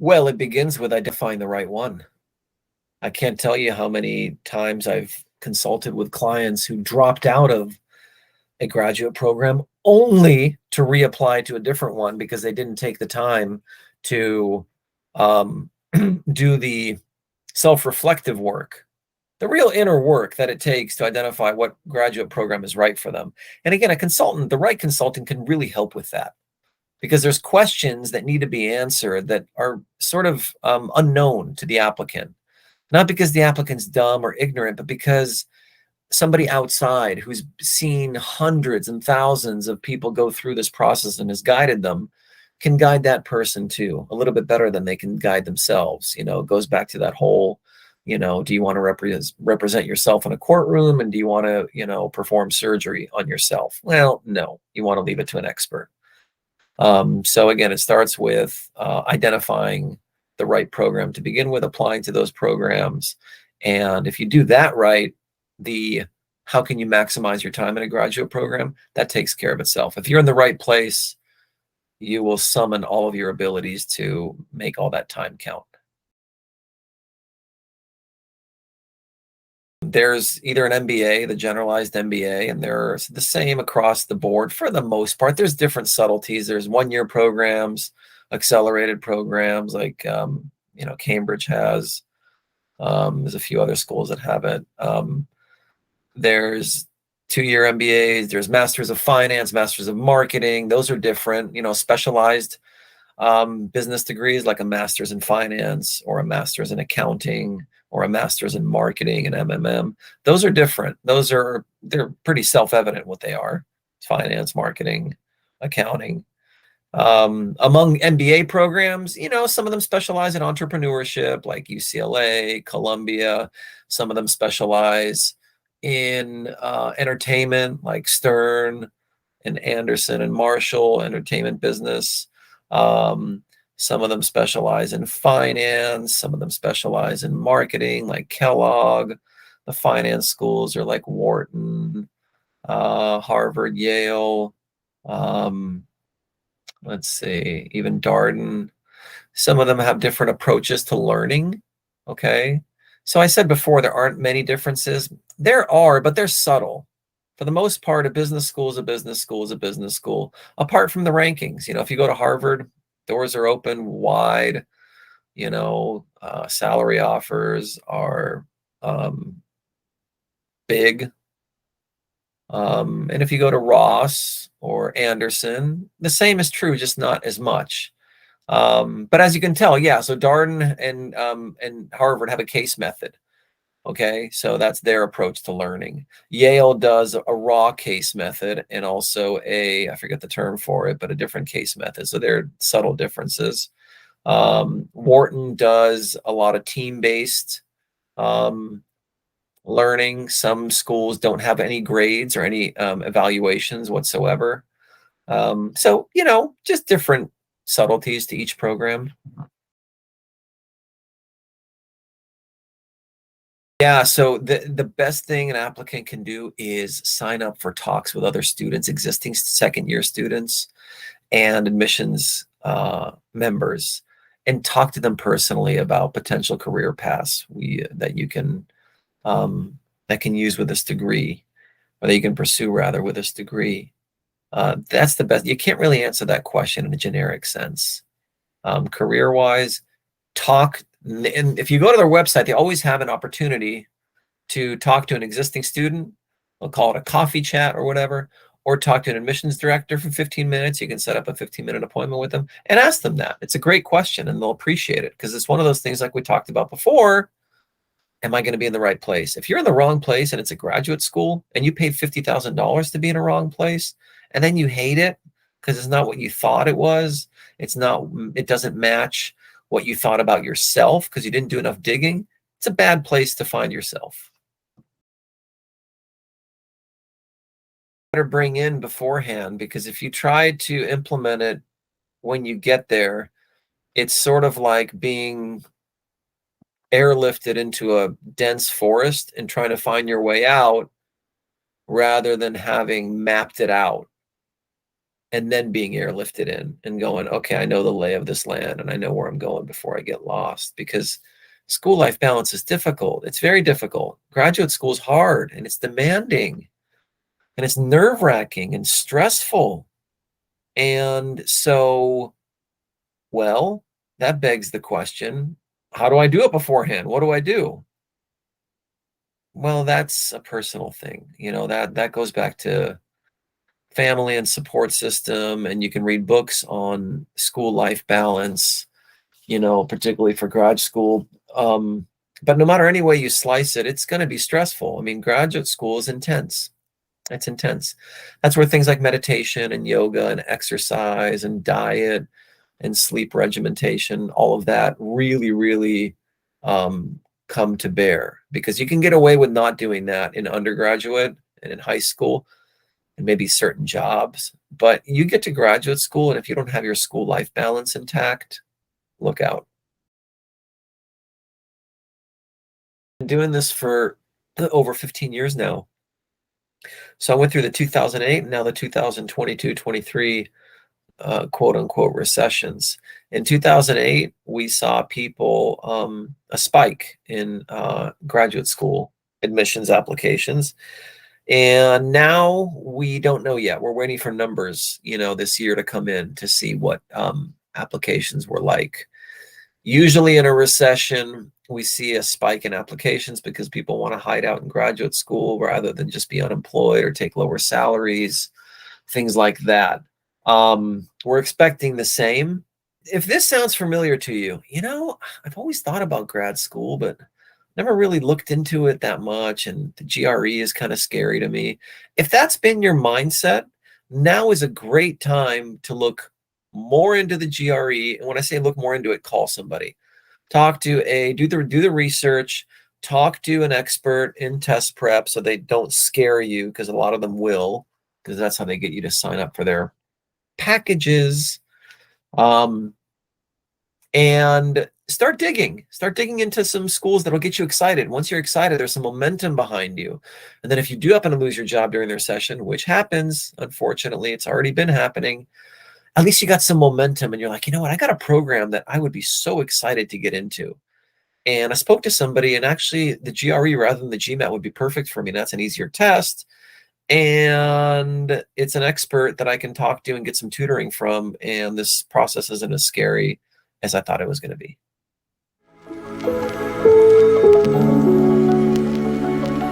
Well, it begins with identifying the right one. I can't tell you how many times I've consulted with clients who dropped out of a graduate program only to reapply to a different one because they didn't take the time to um, do the self-reflective work, the real inner work that it takes to identify what graduate program is right for them. And again, the right consultant can really help with that because there's questions that need to be answered that are sort of unknown to the applicant. Not because the applicant's dumb or ignorant, but because somebody outside who's seen hundreds and thousands of people go through this process and has guided them can guide that person too a little bit better than they can guide themselves. It goes back to that whole, do you want to represent yourself in a courtroom, and do you want to, perform surgery on yourself? Well, no, you want to leave it to an expert. So again, it starts with identifying the right program to begin with, applying to those programs. And if you do that right, how can you maximize your time in a graduate program? That takes care of itself. If you're in the right place, you will summon all of your abilities to make all that time count. There's either an MBA, the generalized MBA, and they're the same across the board for the most part. There's different subtleties. There's one-year programs, accelerated programs like Cambridge has. There's a few other schools that have it. There's 2-year MBAs. There's Masters of Finance, Masters of Marketing. Those are different. Specialized business degrees like a Master's in Finance or a Master's in Accounting or a Master's in Marketing and MMM. Those are different. They're pretty self-evident what they are: finance, marketing, accounting. Among MBA programs, some of them specialize in entrepreneurship, like UCLA, Columbia. Some of them specialize in entertainment, like Stern and Anderson and Marshall, entertainment business. Some of them specialize in finance. Some of them specialize in marketing, like Kellogg. The finance schools are like Wharton, Harvard, Yale. Let's see, even Darden. Some of them have different approaches to learning. Okay. So I said before, there aren't many differences. There are, but they're subtle. For the most part, a business school is a business school is a business school, apart from the rankings. If you go to Harvard, doors are open wide. Salary offers are big. And if you go to Ross or Anderson, the same is true, just not as much. But as you can tell, yeah, so Darden and Harvard have a case method. Okay, so that's their approach to learning. Yale does a raw case method and also I forget the term for it, but a different case method. So there are subtle differences. Wharton does a lot of team-based learning. Some schools don't have any grades or any evaluations whatsoever. So, just different subtleties to each program. Yeah, so the best thing an applicant can do is sign up for talks with other students, existing second-year students and admissions members, and talk to them personally about potential career paths that you can that can use with this degree, or that you can pursue rather with this degree. That's the best. You can't really answer that question in a generic sense. Career-wise, and if you go to their website, they always have an opportunity to talk to an existing student. They'll call it a coffee chat or whatever, or talk to an admissions director for 15 minutes. You can set up a 15-minute appointment with them and ask them that. It's a great question, and they'll appreciate it, because it's one of those things like we talked about before. Am I going to be in the right place? If you're in the wrong place and it's a graduate school and you paid $50,000 to be in a wrong place, and then you hate it because it's not what you thought it was, it doesn't match what you thought about yourself because you didn't do enough digging, it's a bad place to find yourself. Better bring in beforehand, because if you try to implement it when you get there, it's sort of like being airlifted into a dense forest and trying to find your way out rather than having mapped it out and then being airlifted in and going, okay, I know the lay of this land and I know where I'm going before I get lost, because school life balance is difficult. It's very difficult. Graduate school is hard and it's demanding and it's nerve-wracking and stressful. And so, well, that begs the question, how do I do it beforehand? What do I do? Well, that's a personal thing. That goes back to family and support system, and you can read books on school life balance, particularly for grad school. But no matter any way you slice it, it's going to be stressful. I mean, graduate school is intense. It's intense. That's where things like meditation and yoga and exercise and diet and sleep regimentation, all of that really, really come to bear, because you can get away with not doing that in undergraduate and in high school and maybe certain jobs. But you get to graduate school, and if you don't have your school life balance intact, look out. Been doing this for over 15 years now. So I went through the 2008 and now the 2022-23 quote unquote recessions. In 2008, we saw people, a spike in graduate school admissions applications. And now we don't know yet. We're waiting for numbers, this year to come in to see what applications were like. Usually in a recession, we see a spike in applications because people want to hide out in graduate school rather than just be unemployed or take lower salaries, things like that. We're expecting the same. If this sounds familiar to you, I've always thought about grad school, but never really looked into it that much. And the GRE is kind of scary to me. If that's been your mindset, now is a great time to look more into the GRE. And when I say look more into it, call somebody, do the research, talk to an expert in test prep so they don't scare you, because a lot of them will, because that's how they get you to sign up for their packages. And start digging into some schools that'll get you excited. Once you're excited, there's some momentum behind you. And then if you do happen to lose your job during the recession, which happens, unfortunately, it's already been happening, at least you got some momentum and you're like, you know what, I got a program that I would be so excited to get into. And I spoke to somebody, and actually the GRE rather than the GMAT would be perfect for me. That's an easier test. And it's an expert that I can talk to and get some tutoring from. And this process isn't as scary as I thought it was going to be.